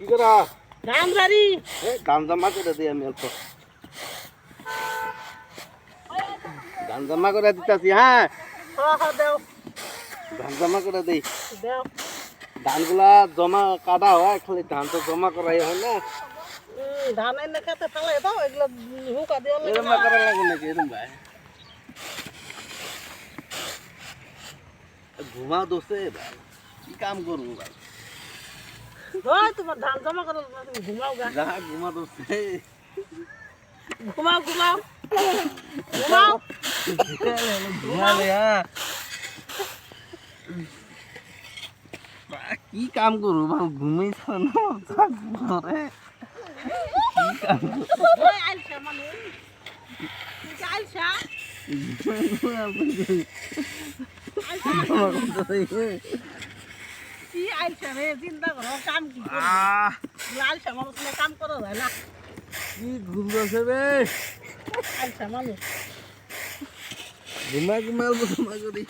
কি করা ধান জারি ধান জমা করে দিই আমি অল্প ধান জমা করে দিতেছি হ্যাঁ দেও ধান জমা করে দিই দেও ধানগুলা জমা কাটা হয় খালি ধান তো জমা করাই হয় না ধান এনে খেতে ফেলে দাও এগুলো হুকা দিয়ে এরম করা লাগে নাকি এরম ভাই ঘুমাও দোষে ভাই কি কাম করবো ভাই ওই তোমার ধান জমা করো তুমি ঘুমাও গা যা ঘুমা দোষে ঘুমাও ঘুমাও ঘুমাও ঘুমালে হ্যাঁ কি কাম করবো ভাই ঘুমাইছ না ঘরে কি কাম ওই আইসা মানে তুই কি আইসা কি আইসা রে চিন্তা করো কাম কি করবি আইসা মানুষ কাম করা যায় না কি ঘুম দোষে রে আইসা মানুষ ঘুমা ঘুমা করি